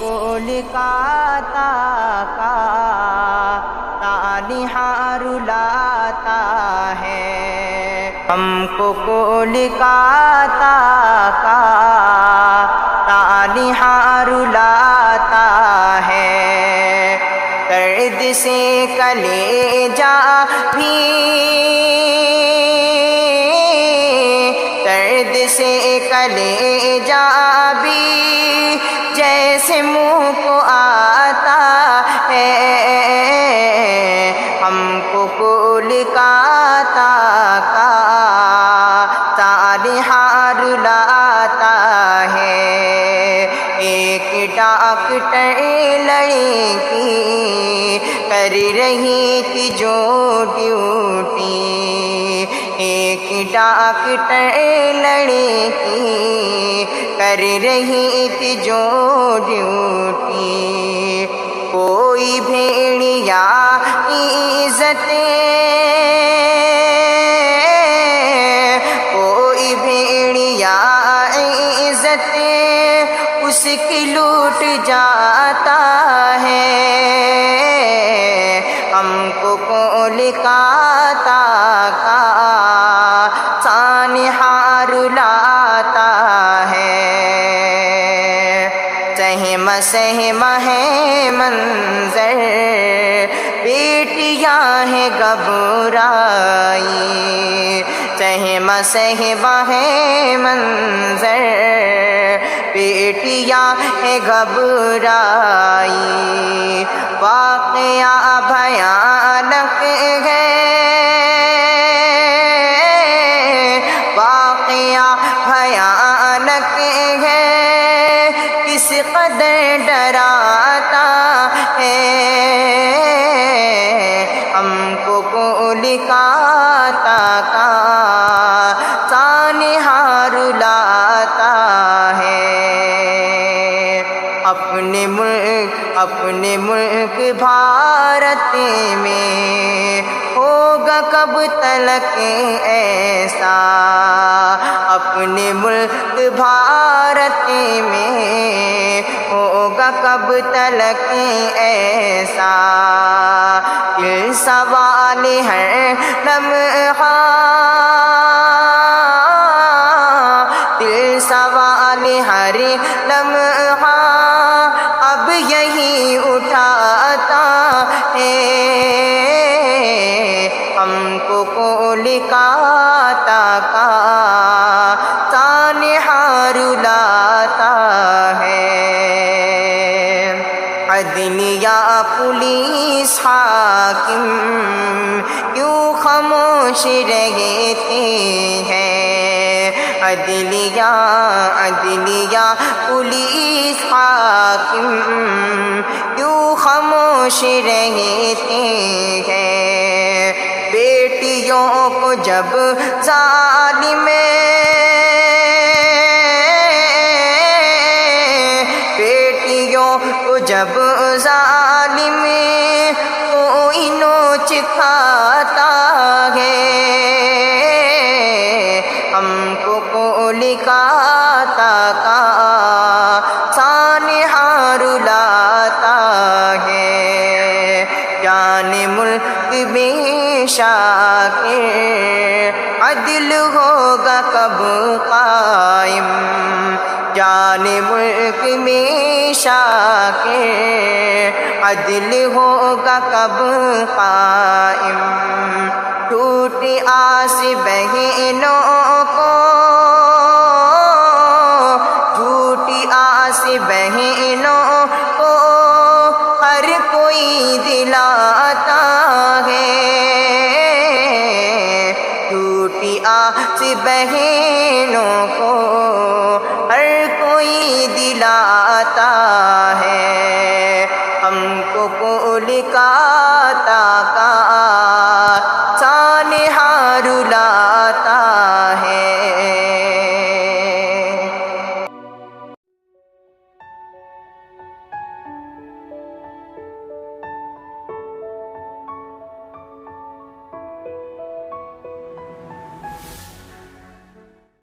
کولکاتہ کا تانہا رلاتا ہے، ہم کو کولکاتہ کا تانہا رلاتا ہے، درد سے کلیجہ بھی، درد سے کلیجہ بھی جیسے منہ کو آتا ہے، ہم کو کولکاتہ کا تانہا رلاتا ہے۔ ایک ڈاکٹر لڑکی کر رہی تھی جو ڈیوٹی، ایک ڈاکٹر لڑکی کر رہی تھی جو ڈیوٹی، کوئی بھیڑیا عزتیں، کوئی بھیڑیا عزتیں اس کی لوٹ جاتا ہے، ہم کو کولکاتہ کا تانہا رلاتا ہے۔ سہم سہم ہے منظر، بیٹیاں ہیں گھبرائی، سہم سہم ہے منظر، بیٹیاں ہیں گھبرائی، واقعہ بھیانک ہے، واقعہ بھیانک ہے، کس قدر ڈراتا ہے، ہم کو کولکاتہ کا تانہا رلاتا ہے۔ اپنے ملک بھارت میں ہوگا کب تلک ایسا، اپنے ملک بھارت میں ہوگا کب تلک ایسا، یہ سوال ہر لمحہ، دل سوال ہر لمحہ اب یہی اٹھاتا ہے، ہم کو کولکاتہ کا تانہا رلاتا ہے۔ عدلیہ پولیس حاکم کیوں خاموش رہتے ہیں، عدلیہ پولیس حاکم کیوں خاموش رہتے ہیں، بیٹیوں کو جب ظالم، بیٹیوں کو جب ظالم کوئی نوچ کھاتا ہے، ہم کو کولکاتہ کا تانہا رلاتا ہے۔ جان ملک میں شاکر عدل ہوگا کب قائم، جان ملک میں شاکر عدل ہوگا کب قائم، ٹوٹی آس بہنوں کو، جھوٹی آس بہنوں کو ہر کوئی دلاتا ہے، جھوٹی آس بہنوں کو ہر کوئی دلاتا ہے، ہم کو کولکاتہ کا